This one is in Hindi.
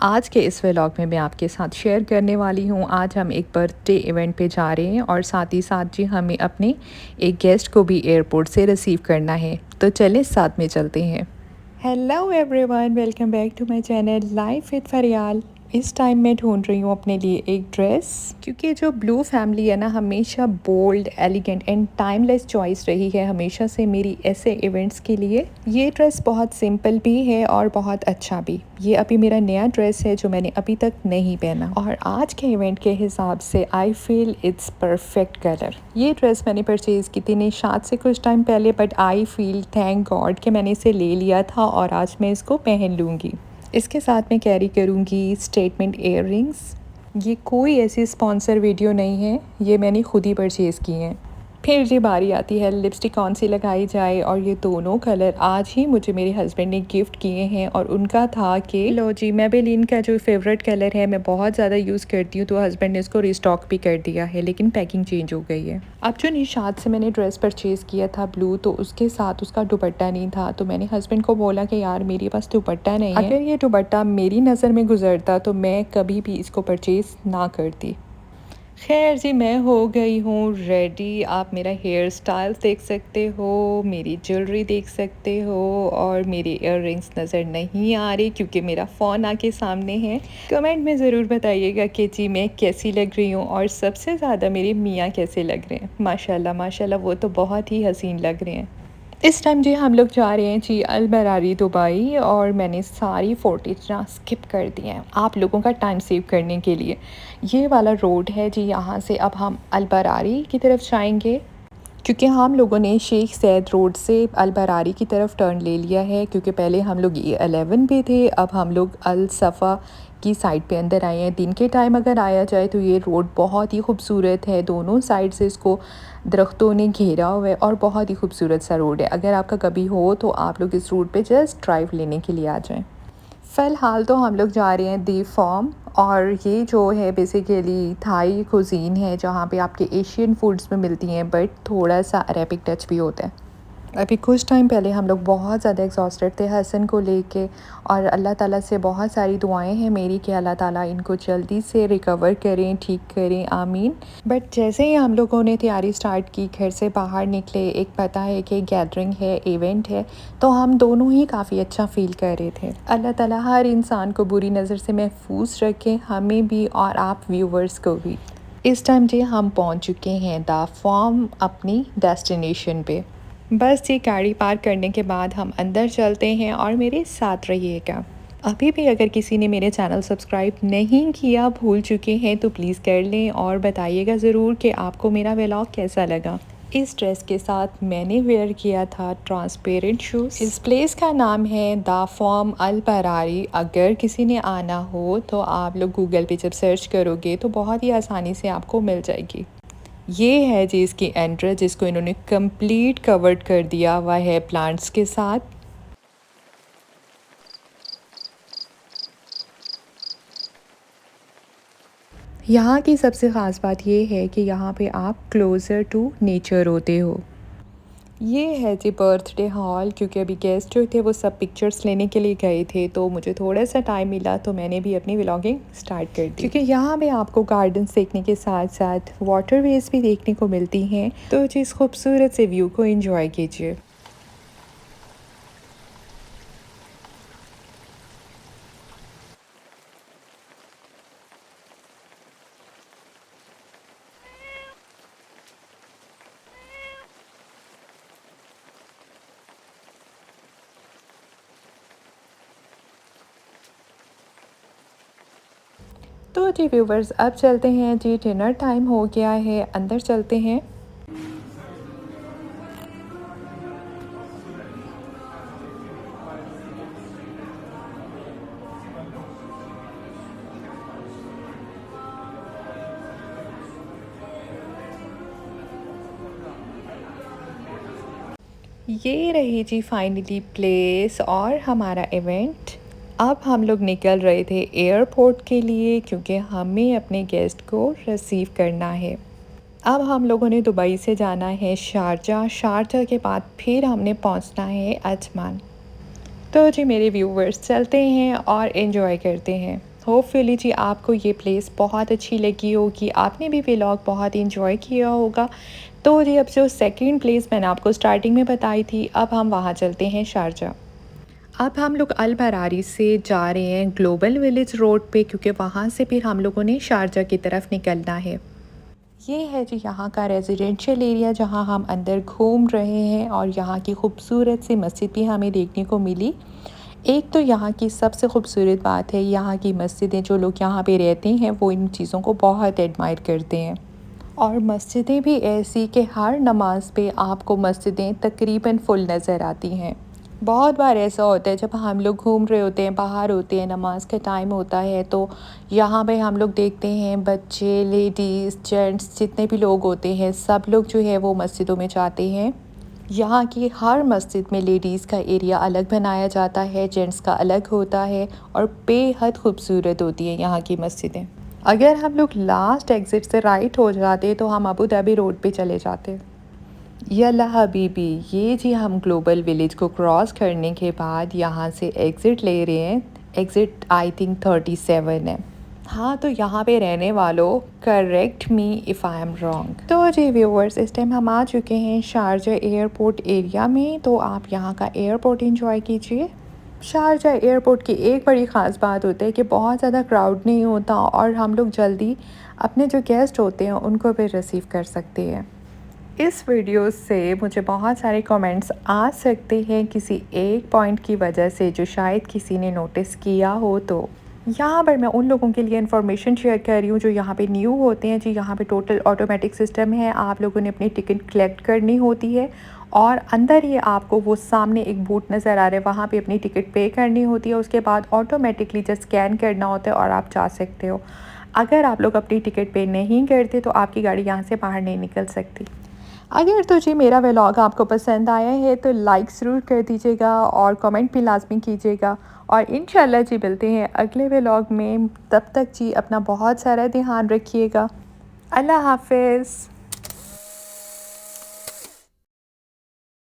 आज के इस व्लॉग में मैं आपके साथ शेयर करने वाली हूँ। आज हम एक बर्थडे इवेंट पे जा रहे हैं और साथ ही साथ जी हमें अपने एक गेस्ट को भी एयरपोर्ट से रिसीव करना है। तो चलें साथ में चलते हैं। Hello everyone, welcome back to my channel life with Fariyal. इस टाइम मैं ढूंढ रही हूँ अपने लिए एक ड्रेस, क्योंकि जो ब्लू फैमिली है ना हमेशा bold, elegant and timeless choice रही है हमेशा से मेरी ऐसे इवेंट्स के लिए। ये ड्रेस बहुत सिंपल भी है और बहुत अच्छा भी। ये अभी मेरा नया ड्रेस है जो मैंने अभी तक नहीं पहना और आज के इवेंट के हिसाब से I feel it's perfect colour. ये ड्रेस मैंने परचेज़ की थी निशात से कुछ टाइम पहले, but I feel thank God कि मैंने इसे ले लिया था और आज मैं इसको पहन लूँगी। इसके साथ मैं कैरी करूँगी स्टेटमेंट इयररिंग्स। ये कोई ऐसी स्पॉन्सर वीडियो नहीं है, ये मैंने खुद ही परचेज़ की हैं। फिर जी बारी आती है लिपस्टिक कौन सी लगाई जाए, और ये दोनों कलर आज ही मुझे मेरे हस्बैंड ने गिफ्ट किए हैं और उनका था कि लो जी मेबेलिन का जो फेवरेट कलर है मैं बहुत ज़्यादा यूज़ करती हूँ, तो हस्बैंड ने इसको रिस्टॉक भी कर दिया है, लेकिन पैकिंग चेंज हो गई है। अब जो निशात से मैंने ड्रेस परचेज़ किया था ब्लू, तो उसके साथ उसका दुपट्टा नहीं था, तो मैंने हस्बैंड को बोला कि यार मेरे पास दुपट्टा नहीं है, अगर ये दुपट्टा मेरी नज़र में गुजरता तो मैं कभी भी इसको परचेज़ ना करती। खैर जी मैं हो गई हूँ रेडी। आप मेरा हेयर स्टाइल देख सकते हो, मेरी ज्वेलरी देख सकते हो, और मेरी इयररिंग्स नज़र नहीं आ रही क्योंकि मेरा फ़ोन आके सामने है। कमेंट में ज़रूर बताइएगा कि जी मैं कैसी लग रही हूँ, और सबसे ज़्यादा मेरे मियाँ कैसे लग रहे हैं। माशाल्लाह माशाल्लाह, वो तो बहुत ही हसीन लग रहे हैं। इस टाइम जी हम लोग जा रहे हैं जी अल बरारी दुबई, और मैंने सारी फ़ोटेज ना स्किप कर दी हैं आप लोगों का टाइम सेव करने के लिए। ये वाला रोड है जी, यहाँ से अब हम अल बरारी की तरफ जाएंगे, क्योंकि हम लोगों ने शेख ज़ैद रोड से अल बरारी की तरफ टर्न ले लिया है, क्योंकि पहले हम लोग E11 पे थे, अब हम लोग अल सफ़ा की साइड पे अंदर आए हैं। दिन के टाइम अगर आया जाए तो ये रोड बहुत ही खूबसूरत है, दोनों साइड से इसको दरख्तों ने घेरा हुआ है और बहुत ही खूबसूरत सा रोड है। अगर आपका कभी हो तो आप लोग इस रूट पे जस्ट ड्राइव लेने के लिए आ जाएं। फ़िलहाल तो हम लोग जा रहे हैं दी फॉर्म, और ये जो है बेसिकली थाई कुज़ीन है जहाँ पे आपके एशियन फूड्स में मिलती हैं, बट थोड़ा सा अरेबिक टच भी होता है। अभी कुछ टाइम पहले हम लोग बहुत ज़्यादा एग्जॉस्टेड थे हसन को लेके, और अल्लाह ताला से बहुत सारी दुआएं हैं मेरी कि अल्लाह ताला इनको जल्दी से रिकवर करें, ठीक करें, आमीन। बट जैसे ही हम लोगों ने तैयारी स्टार्ट की, घर से बाहर निकले, एक पता है कि गैदरिंग है, इवेंट है, तो हम दोनों ही काफ़ी अच्छा फ़ील कर रहे थे। अल्लाह ताला हर इंसान को बुरी नज़र से महफूज रखें, हमें भी और आप व्यूवर्स को भी। इस टाइम जी हम पहुंच चुके हैं द फॉर्म, अपनी डेस्टिनेशन पे। बस ये गाड़ी पार्क करने के बाद हम अंदर चलते हैं और मेरे साथ रहिएगा। अभी भी अगर किसी ने मेरे चैनल सब्सक्राइब नहीं किया, भूल चुके हैं, तो प्लीज़ कर लें और बताइएगा ज़रूर कि आपको मेरा व्लॉग कैसा लगा। इस ड्रेस के साथ मैंने वेयर किया था ट्रांसपेरेंट शूज़। इस प्लेस का नाम है द फॉर्म अल बरारी। अगर किसी ने आना हो तो आप लोग गूगल पे जब सर्च करोगे तो बहुत ही आसानी से आपको मिल जाएगी। ये है जी इसकी एंट्रेंस, जिसको इन्होंने कंप्लीट कवर्ड कर दिया हुआ है प्लांट्स के साथ। यहाँ की सबसे ख़ास बात ये है कि यहाँ पे आप क्लोज़र टू नेचर होते हो। ये है जी बर्थडे हॉल, क्योंकि अभी गेस्ट जो थे वो सब पिक्चर्स लेने के लिए गए थे, तो मुझे थोड़ा सा टाइम मिला तो मैंने भी अपनी व्लॉगिंग स्टार्ट कर दी, क्योंकि यहाँ पे आपको गार्डन्स देखने के साथ साथ वाटरवेज भी देखने को मिलती हैं, तो जिस खूबसूरत से व्यू को एंजॉय कीजिए। तो जी व्यूवर्स अब चलते हैं जी, डिनर टाइम हो गया है, अंदर चलते हैं। ये रही जी फाइनली प्लेस और हमारा इवेंट। अब हम लोग निकल रहे थे एयरपोर्ट के लिए, क्योंकि हमें अपने गेस्ट को रिसीव करना है। अब हम लोगों ने दुबई से जाना है शारजा, शारजा के बाद फिर हमने पहुंचना है अजमान। तो जी मेरे व्यूवर्स चलते हैं और एंजॉय करते हैं। होपफुली जी आपको ये प्लेस बहुत अच्छी लगी होगी, आपने भी व्लॉग बहुत इंजॉय किया होगा। तो जी अब जो सेकंड प्लेस मैंने आपको स्टार्टिंग में बताई थी, अब हम वहाँ चलते हैं शारजा। अब हम लोग अल बरारी से जा रहे हैं ग्लोबल विलेज रोड पे, क्योंकि वहाँ से फिर हम लोगों ने शारजा की तरफ निकलना है। ये है जी यहाँ का रेजिडेंशियल एरिया जहाँ हम अंदर घूम रहे हैं, और यहाँ की खूबसूरत सी मस्जिद भी हमें देखने को मिली। एक तो यहाँ की सबसे खूबसूरत बात है, यहाँ की मस्जिदें, जो लोग यहाँ पे रहते हैं वो इन चीज़ों को बहुत एडमायर करते हैं। और मस्जिदें भी ऐसी कि हर नमाज पे आपको मस्जिदें तकरीबन फुल नज़र आती हैं। बहुत बार ऐसा होता है जब हम लोग घूम रहे होते हैं, बाहर होते हैं, नमाज का टाइम होता है, तो यहाँ पे हम लोग देखते हैं बच्चे, लेडीज़, जेंट्स, जितने भी लोग होते हैं सब लोग जो है वो मस्जिदों में जाते हैं। यहाँ की हर मस्जिद में लेडीज़ का एरिया अलग बनाया जाता है, जेंट्स का अलग होता है, और बेहद खूबसूरत होती है यहाँ की मस्जिदें। अगर हम लोग लास्ट एग्ज़िट से राइट हो जाते तो हम अबू धाबी रोड पे चले जाते। यल्ला हबीबी, ये जी हम ग्लोबल विलेज को क्रॉस करने के बाद यहाँ से एग्ज़िट ले रहे हैं। एग्ज़िट आई थिंक 37 है। हाँ, तो यहाँ पे रहने वालों, correct me if I am wrong. तो जी व्यूअर्स, इस टाइम हम आ चुके हैं शारजा एयरपोर्ट एरिया में, तो आप यहाँ का एयरपोर्ट एंजॉय कीजिए। शारजा एयरपोर्ट की एक बड़ी ख़ास बात होती है कि बहुत ज़्यादा क्राउड नहीं होता, और हम लोग जल्दी अपने जो गेस्ट होते हैं उनको भी रिसीव कर सकते हैं। इस वीडियो से मुझे बहुत सारे कमेंट्स आ सकते हैं किसी एक पॉइंट की वजह से, जो शायद किसी ने नोटिस किया हो। तो यहाँ पर मैं उन लोगों के लिए इन्फॉर्मेशन शेयर कर रही हूँ जो यहाँ पे न्यू होते हैं जी। यहाँ पे टोटल ऑटोमेटिक सिस्टम है, आप लोगों ने अपनी टिकट कलेक्ट करनी होती है, और अंदर ही आपको वो सामने एक बूथ नज़र आ रहा है, वहाँ पे अपनी टिकट पे करनी होती है। उसके बाद ऑटोमेटिकली जस्ट स्कैन करना होता है और आप जा सकते हो। अगर आप लोग अपनी टिकट पे नहीं करते तो आपकी गाड़ी यहाँ से बाहर नहीं निकल सकती। अगर तो जी मेरा व्लॉग आपको पसंद आया है तो लाइक ज़रूर कर दीजिएगा, और कमेंट भी लाजमी कीजिएगा, और इंशाल्लाह जी मिलते हैं अगले व्लॉग में। तब तक जी अपना बहुत सारा ध्यान रखिएगा। अल्लाह हाफ़िज़।